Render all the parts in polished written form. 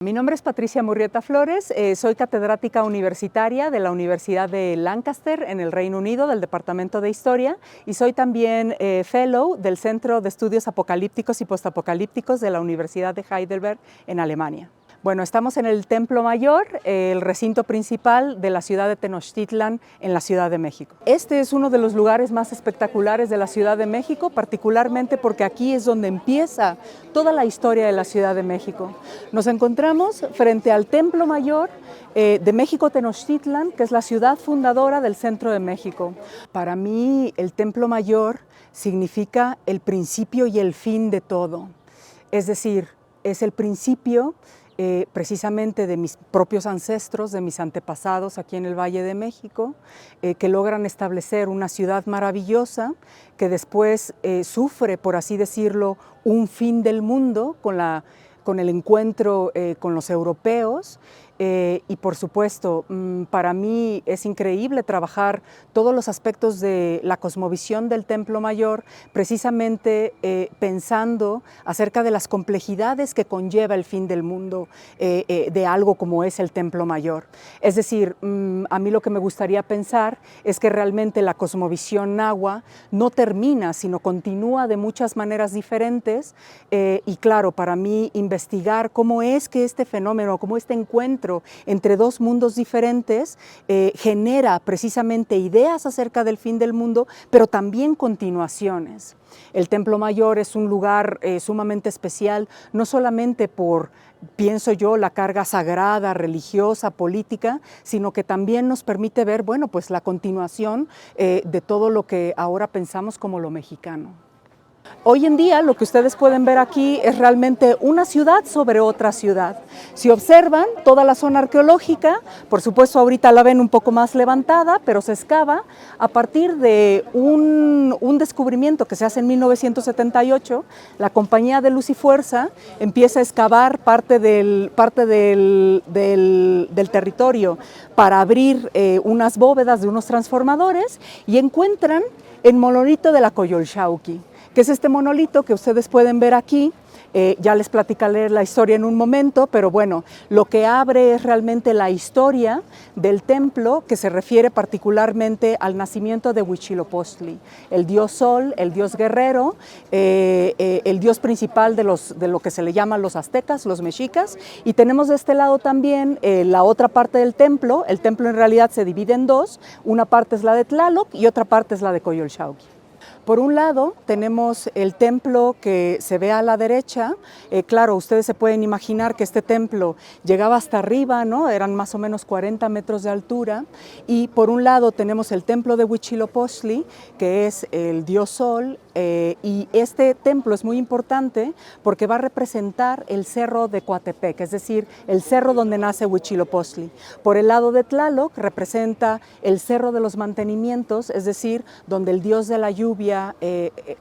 Mi nombre es Patricia Murrieta Flores, soy catedrática universitaria de la Universidad de Lancaster en el Reino Unido, del Departamento de Historia, y soy también Fellow del Centro de Estudios Apocalípticos y Postapocalípticos de la Universidad de Heidelberg en Alemania. Bueno, estamos en el Templo Mayor, el recinto principal de la ciudad de Tenochtitlan en la Ciudad de México. Este es uno de los lugares más espectaculares de la Ciudad de México, particularmente porque aquí es donde empieza toda la historia de la Ciudad de México. Nos encontramos frente al Templo Mayor de México Tenochtitlan, que es la ciudad fundadora del centro de México. Para mí, el Templo Mayor significa el principio y el fin de todo. Es decir, es el principio precisamente de mis propios ancestros, de mis antepasados aquí en el Valle de México, que logran establecer una ciudad maravillosa que después sufre, por así decirlo, un fin del mundo con el encuentro con los europeos. Y por supuesto, para mí es increíble trabajar todos los aspectos de la cosmovisión del Templo Mayor, precisamente pensando acerca de las complejidades que conlleva el fin del mundo de algo como es el Templo Mayor. Es decir, a mí lo que me gustaría pensar es que realmente la cosmovisión nahua no termina, sino continúa de muchas maneras diferentes y claro, para mí investigar cómo es que este fenómeno, cómo este encuentro entre dos mundos diferentes genera precisamente ideas acerca del fin del mundo, pero también continuaciones. El Templo Mayor es un lugar sumamente especial, no solamente por, pienso yo, la carga sagrada, religiosa, política, sino que también nos permite ver, bueno, pues la continuación de todo lo que ahora pensamos como lo mexicano. Hoy en día lo que ustedes pueden ver aquí es realmente una ciudad sobre otra ciudad. Si observan toda la zona arqueológica, por supuesto ahorita la ven un poco más levantada, pero se excava a partir de un descubrimiento que se hace en 1978. La Compañía de Luz y Fuerza empieza a excavar parte del territorio para abrir unas bóvedas de unos transformadores y encuentran el monolito de la Coyolxauhqui, que es este monolito que ustedes pueden ver aquí. Ya les platicaré la historia en un momento, pero bueno, lo que abre es realmente la historia del templo, que se refiere particularmente al nacimiento de Huitzilopochtli, el dios sol, el dios guerrero, el dios principal de lo que se le llaman los aztecas, los mexicas, y tenemos de este lado también la otra parte del templo. El templo en realidad se divide en dos, una parte es la de Tlaloc y otra parte es la de Coyolxauhqui. Por un lado tenemos el templo que se ve a la derecha. Claro, ustedes se pueden imaginar que este templo llegaba hasta arriba, ¿no? Eran más o menos 40 metros de altura. Y por un lado tenemos el templo de Huitzilopochtli, que es el dios sol, y este templo es muy importante porque va a representar el cerro de Coatepec, es decir, el cerro donde nace Huitzilopochtli. Por el lado de Tlaloc representa el cerro de los mantenimientos, es decir, donde el dios de la lluvia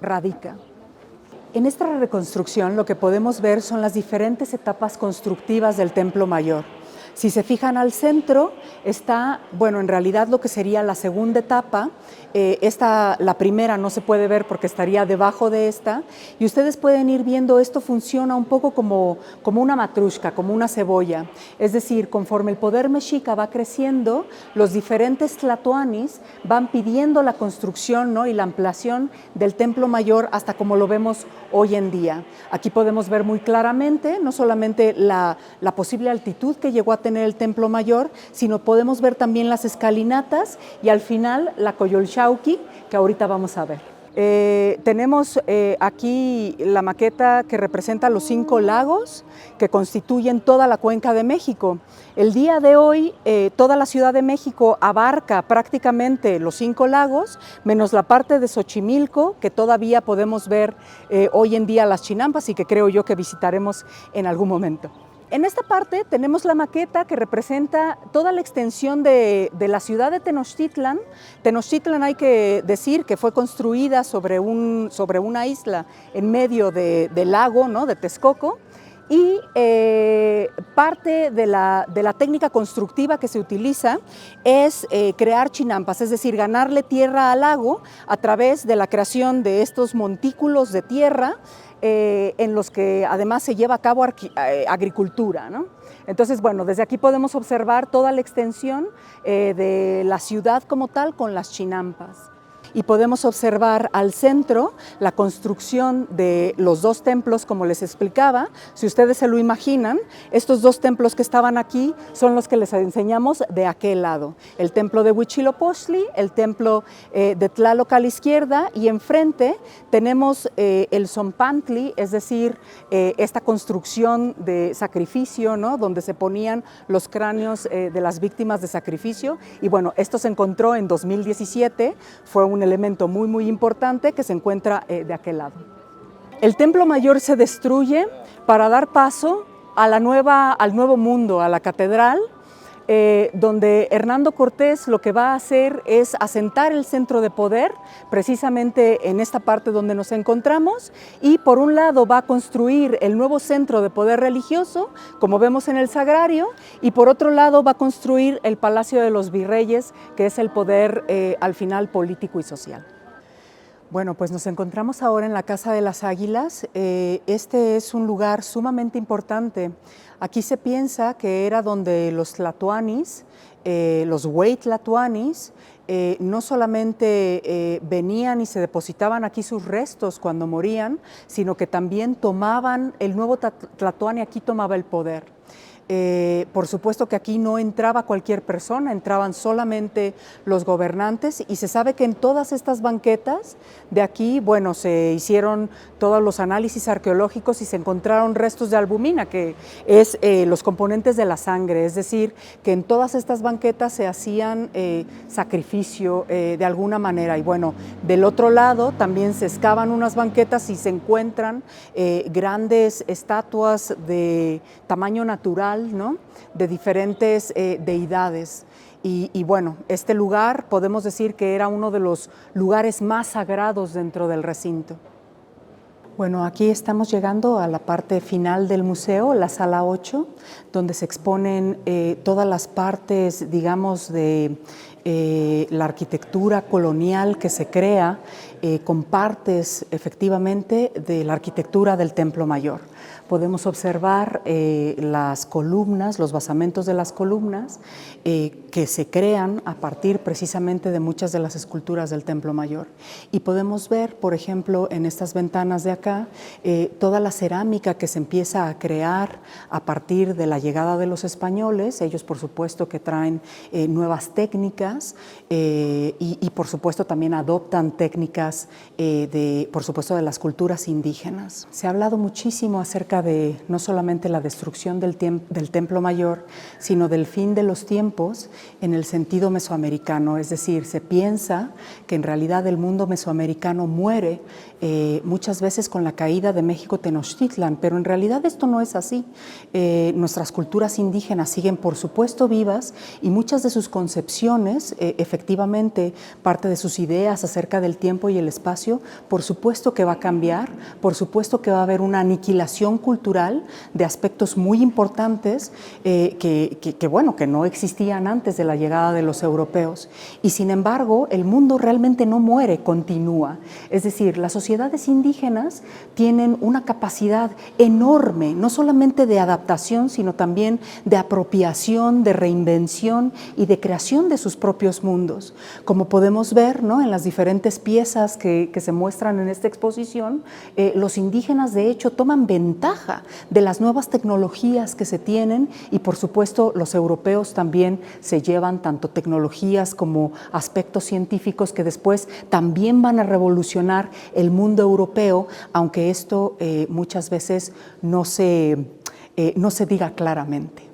radica. En esta reconstrucción lo que podemos ver son las diferentes etapas constructivas del Templo Mayor. Si se fijan al centro está, bueno, en realidad lo que sería la segunda etapa. La primera no se puede ver porque estaría debajo de esta, y ustedes pueden ir viendo, esto funciona un poco como una matrushka, como una cebolla. Es decir, conforme el poder mexica va creciendo, los diferentes tlatoanis van pidiendo la construcción, ¿no? Y la ampliación del Templo Mayor hasta como lo vemos hoy en día. Aquí podemos ver muy claramente no solamente la posible altitud que llegó a tener el Templo Mayor, sino podemos ver también las escalinatas y al final la Coyolxauhqui, que ahorita vamos a ver. Tenemos aquí la maqueta que representa los 5 lagos que constituyen toda la Cuenca de México. El día de hoy toda la Ciudad de México abarca prácticamente los 5 lagos, menos la parte de Xochimilco, que todavía podemos ver hoy en día las chinampas y que creo yo que visitaremos en algún momento. En esta parte tenemos la maqueta que representa toda la extensión de la ciudad de Tenochtitlan. Tenochtitlan, hay que decir que fue construida sobre una isla en medio del lago, ¿no? De Texcoco, Y parte de la técnica constructiva que se utiliza es crear chinampas, es decir, ganarle tierra al lago a través de la creación de estos montículos de tierra en los que además se lleva a cabo agricultura, ¿no? Entonces, bueno, desde aquí podemos observar toda la extensión de la ciudad como tal con las chinampas. Y podemos observar al centro la construcción de los dos templos, como les explicaba. Si ustedes se lo imaginan, estos dos templos que estaban aquí son los que les enseñamos de aquel lado. El templo de Huitzilopochtli, el templo de Tlaloc a la izquierda, y enfrente tenemos el Zompantli, es decir, esta construcción de sacrificio, ¿no?, donde se ponían los cráneos de las víctimas de sacrificio. Y bueno, esto se encontró en 2017, fue un elemento muy importante que se encuentra de aquel lado. El Templo Mayor se destruye para dar paso a al nuevo mundo, a la catedral, donde Hernando Cortés lo que va a hacer es asentar el centro de poder precisamente en esta parte donde nos encontramos, y por un lado va a construir el nuevo centro de poder religioso, como vemos en el Sagrario, y por otro lado va a construir el Palacio de los Virreyes, que es el poder al final político y social. Bueno, pues nos encontramos ahora en la Casa de las Águilas. Este es un lugar sumamente importante. Aquí se piensa que era donde los tlatoanis, los huey-tlatoanis, no solamente venían y se depositaban aquí sus restos cuando morían, sino que también tomaban, el nuevo tlatoani aquí tomaba el poder. Por supuesto que aquí no entraba cualquier persona, entraban solamente los gobernantes, y se sabe que en todas estas banquetas de aquí, bueno, se hicieron todos los análisis arqueológicos y se encontraron restos de albumina, que es los componentes de la sangre, es decir, que en todas estas banquetas se hacían sacrificio de alguna manera. Y bueno, del otro lado también se excavan unas banquetas y se encuentran grandes estatuas de tamaño natural, ¿no?, de diferentes deidades. Y bueno, este lugar podemos decir que era uno de los lugares más sagrados dentro del recinto. Bueno, aquí estamos llegando a la parte final del museo, la sala 8, donde se exponen todas las partes, digamos, de la arquitectura colonial que se crea con partes efectivamente de la arquitectura del Templo Mayor. Podemos observar las columnas, los basamentos de las columnas que se crean a partir precisamente de muchas de las esculturas del Templo Mayor. Y podemos ver, por ejemplo, en estas ventanas de acá, toda la cerámica que se empieza a crear a partir de la llegada de los españoles. Ellos, por supuesto, que traen nuevas técnicas y por supuesto, también adoptan técnicas por supuesto, de las culturas indígenas. Se ha hablado muchísimo acerca de no solamente la destrucción del Templo Mayor, sino del fin de los tiempos en el sentido mesoamericano, es decir, se piensa que en realidad el mundo mesoamericano muere muchas veces con la caída de México Tenochtitlan, pero en realidad esto no es así. Nuestras culturas indígenas siguen, por supuesto, vivas, y muchas de sus concepciones, efectivamente, parte de sus ideas acerca del tiempo y el espacio, por supuesto que va a cambiar, por supuesto que va a haber una aniquilación cultural de aspectos muy importantes bueno, que no existían antes de la llegada de los europeos. Y sin embargo, el mundo realmente no muere, continúa. Es decir, las sociedades indígenas tienen una capacidad enorme, no solamente de adaptación, sino también de apropiación, de reinvención y de creación de sus propios mundos. Como podemos ver, ¿no?, en las diferentes piezas que se muestran en esta exposición, los indígenas de hecho toman ventaja de las nuevas tecnologías que se tienen, y por supuesto los europeos también se llevan tanto tecnologías como aspectos científicos que después también van a revolucionar el mundo europeo, aunque esto muchas veces no se diga claramente.